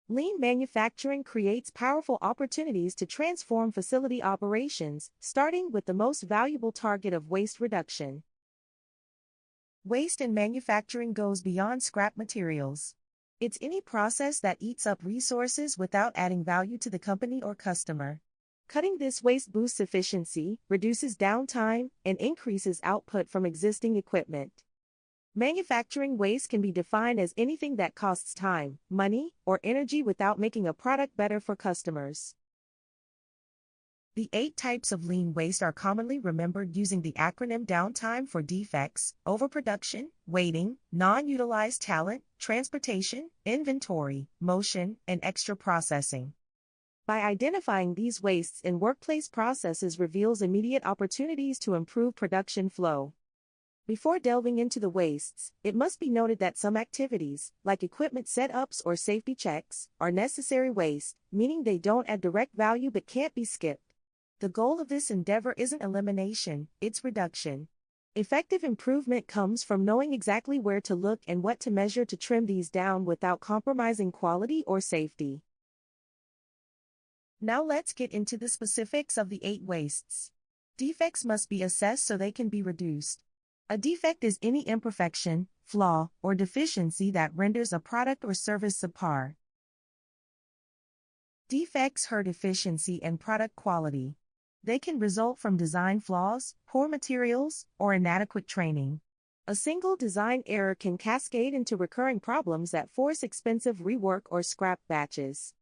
Lean manufacturing creates powerful opportunities to transform facility operations, starting with the most valuable target of waste reduction. Waste in manufacturing goes beyond scrap materials. It's any process that eats up resources without adding value to the company or customer. Cutting this waste boosts efficiency, reduces downtime, and increases output from existing equipment. Manufacturing waste can be defined as anything that costs time, money, or energy without making a product better for customers. The 8 types of lean waste are commonly remembered using the acronym downtime for defects, overproduction, waiting, non-utilized talent, transportation, inventory, motion, and extra processing. By identifying these wastes in workplace processes reveals immediate opportunities to improve production flow. Before delving into the wastes, it must be noted that some activities, like equipment setups or safety checks, are necessary waste, meaning they don't add direct value but can't be skipped. The goal of this endeavor isn't elimination, it's reduction. Effective improvement comes from knowing exactly where to look and what to measure to trim these down without compromising quality or safety. Now let's get into the specifics of the 8 wastes. Defects must be assessed so they can be reduced. A defect is any imperfection, flaw, or deficiency that renders a product or service subpar. Defects hurt efficiency and product quality. They can result from design flaws, poor materials, or inadequate training. A single design error can cascade into recurring problems that force expensive rework or scrap batches.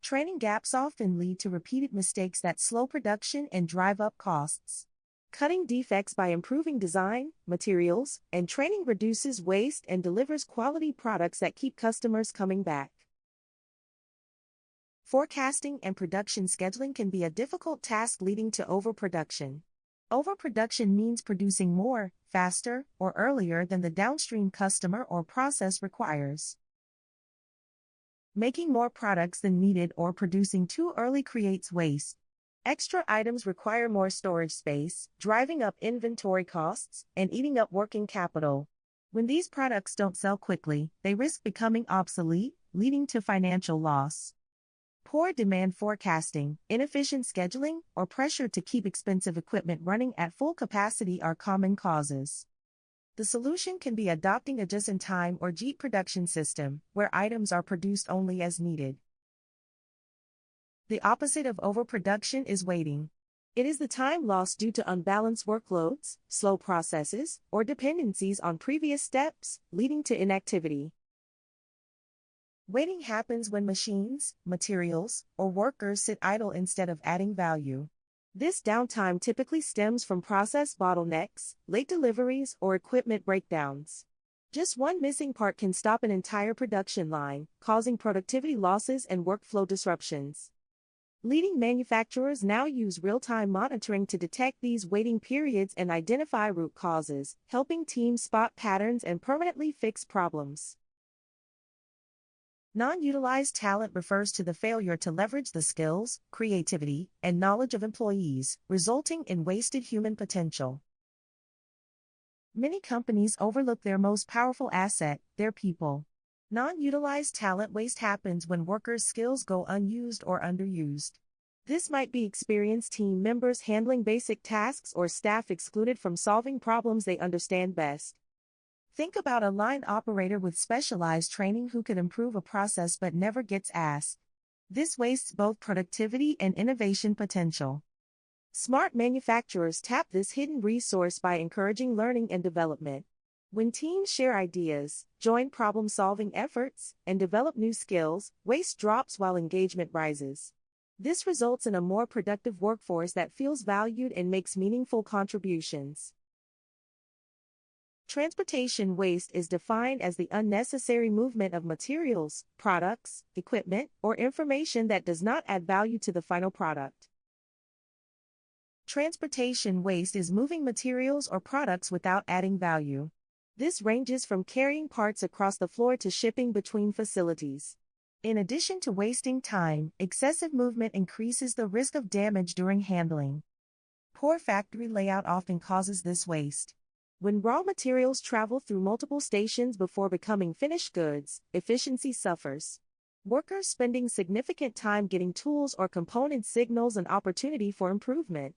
Training gaps often lead to repeated mistakes that slow production and drive up costs. Cutting defects by improving design, materials, and training reduces waste and delivers quality products that keep customers coming back. Forecasting and production scheduling can be a difficult task leading to overproduction. Overproduction means producing more, faster, or earlier than the downstream customer or process requires. Making more products than needed or producing too early creates waste. Extra items require more storage space, driving up inventory costs, and eating up working capital. When these products don't sell quickly, they risk becoming obsolete, leading to financial loss. Poor demand forecasting, inefficient scheduling, or pressure to keep expensive equipment running at full capacity are common causes. The solution can be adopting a just-in-time or JIT production system, where items are produced only as needed. The opposite of overproduction is waiting. It is the time lost due to unbalanced workloads, slow processes, or dependencies on previous steps, leading to inactivity. Waiting happens when machines, materials, or workers sit idle instead of adding value. This downtime typically stems from process bottlenecks, late deliveries, or equipment breakdowns. Just one missing part can stop an entire production line, causing productivity losses and workflow disruptions. Leading manufacturers now use real-time monitoring to detect these waiting periods and identify root causes, helping teams spot patterns and permanently fix problems. Non-utilized talent refers to the failure to leverage the skills, creativity, and knowledge of employees, resulting in wasted human potential. Many companies overlook their most powerful asset, their people. Non-utilized talent waste happens when workers' skills go unused or underused. This might be experienced team members handling basic tasks or staff excluded from solving problems they understand best. Think about a line operator with specialized training who could improve a process but never gets asked. This wastes both productivity and innovation potential. Smart manufacturers tap this hidden resource by encouraging learning and development. When teams share ideas, join problem-solving efforts, and develop new skills, waste drops while engagement rises. This results in a more productive workforce that feels valued and makes meaningful contributions. Transportation waste is defined as the unnecessary movement of materials, products, equipment, or information that does not add value to the final product. Transportation waste is moving materials or products without adding value. This ranges from carrying parts across the floor to shipping between facilities. In addition to wasting time, excessive movement increases the risk of damage during handling. Poor factory layout often causes this waste. When raw materials travel through multiple stations before becoming finished goods, efficiency suffers. Workers spending significant time getting tools or components signals an opportunity for improvement.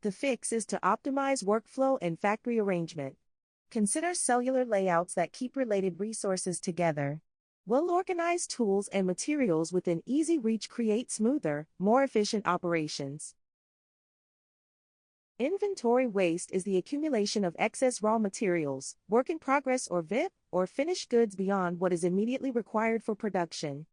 The fix is to optimize workflow and factory arrangement. Consider cellular layouts that keep related resources together. Well-organized tools and materials within easy reach create smoother, more efficient operations. Inventory waste is the accumulation of excess raw materials, work in progress or WIP, or finished goods beyond what is immediately required for production.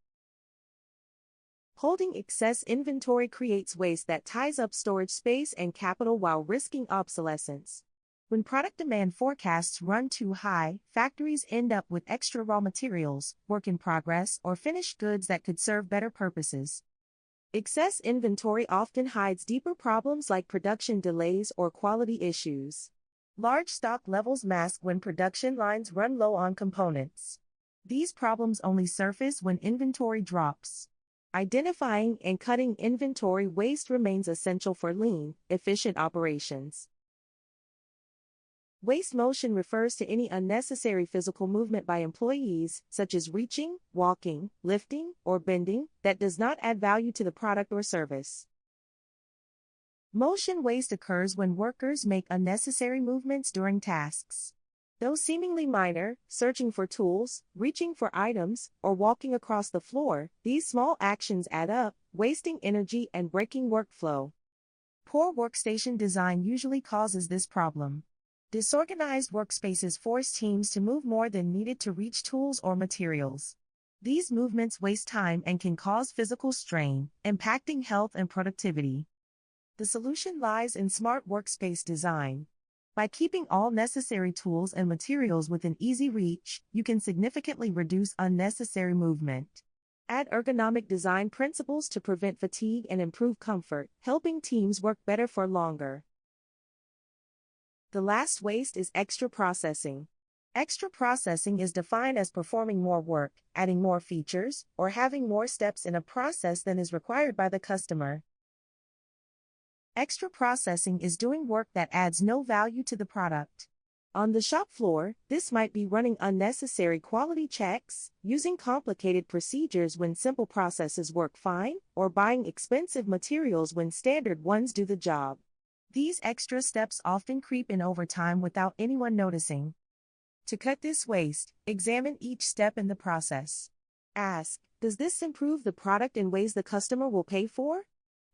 Holding excess inventory creates waste that ties up storage space and capital while risking obsolescence. When product demand forecasts run too high, factories end up with extra raw materials, work in progress, or finished goods that could serve better purposes. Excess inventory often hides deeper problems like production delays or quality issues. Large stock levels mask when production lines run low on components. These problems only surface when inventory drops. Identifying and cutting inventory waste remains essential for lean, efficient operations. Waste motion refers to any unnecessary physical movement by employees, such as reaching, walking, lifting, or bending, that does not add value to the product or service. Motion waste occurs when workers make unnecessary movements during tasks. Though seemingly minor, searching for tools, reaching for items, or walking across the floor, these small actions add up, wasting energy and breaking workflow. Poor workstation design usually causes this problem. Disorganized workspaces force teams to move more than needed to reach tools or materials. These movements waste time and can cause physical strain, impacting health and productivity. The solution lies in smart workspace design. By keeping all necessary tools and materials within easy reach, you can significantly reduce unnecessary movement. Add ergonomic design principles to prevent fatigue and improve comfort, helping teams work better for longer. The last waste is extra processing. Extra processing is defined as performing more work, adding more features, or having more steps in a process than is required by the customer. Extra processing is doing work that adds no value to the product. On the shop floor, this might be running unnecessary quality checks, using complicated procedures when simple processes work fine, or buying expensive materials when standard ones do the job. These extra steps often creep in over time without anyone noticing. To cut this waste, examine each step in the process. Ask, does this improve the product in ways the customer will pay for?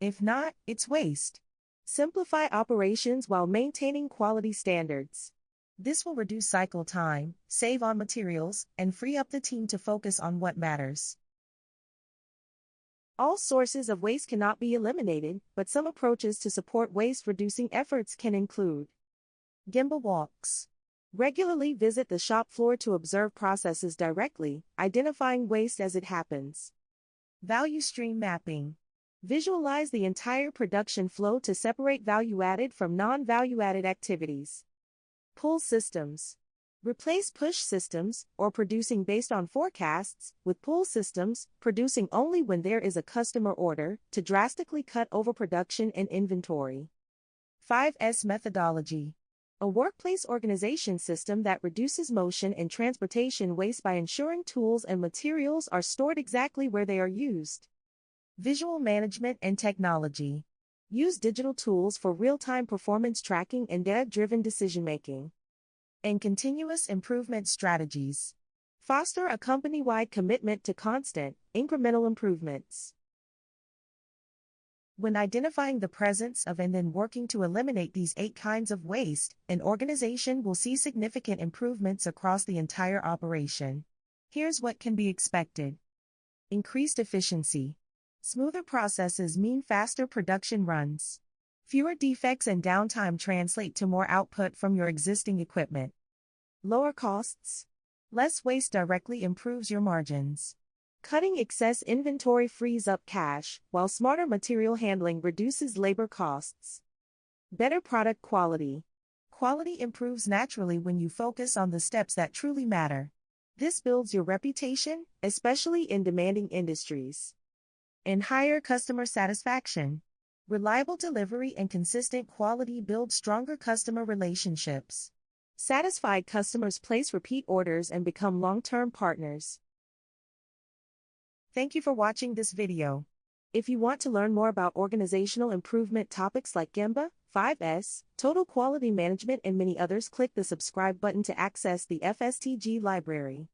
If not, it's waste. Simplify operations while maintaining quality standards. This will reduce cycle time, save on materials, and free up the team to focus on what matters. All sources of waste cannot be eliminated, but some approaches to support waste-reducing efforts can include Gemba walks. Regularly visit the shop floor to observe processes directly, identifying waste as it happens. Value stream mapping. Visualize the entire production flow to separate value-added from non-value-added activities. Pull systems. Replace push systems, or producing based on forecasts, with pull systems, producing only when there is a customer order, to drastically cut overproduction and inventory. 5S methodology. A workplace organization system that reduces motion and transportation waste by ensuring tools and materials are stored exactly where they are used. Visual management and technology. Use digital tools for real-time performance tracking and data-driven decision-making. And continuous improvement strategies. Foster a company-wide commitment to constant, incremental improvements. When identifying the presence of and then working to eliminate these 8 kinds of waste, an organization will see significant improvements across the entire operation. Here's what can be expected. Increased efficiency. Smoother processes mean faster production runs. Fewer defects and downtime translate to more output from your existing equipment. Lower costs. Less waste directly improves your margins. Cutting excess inventory frees up cash, while smarter material handling reduces labor costs. Better product quality. Quality improves naturally when you focus on the steps that truly matter. This builds your reputation, especially in demanding industries. And higher customer satisfaction. Reliable delivery and consistent quality build stronger customer relationships. Satisfied customers place repeat orders and become long-term partners. Thank you for watching this video. If you want to learn more about organizational improvement topics like Gemba, 5S, total quality management and many others, click the subscribe button to access the FSTG library.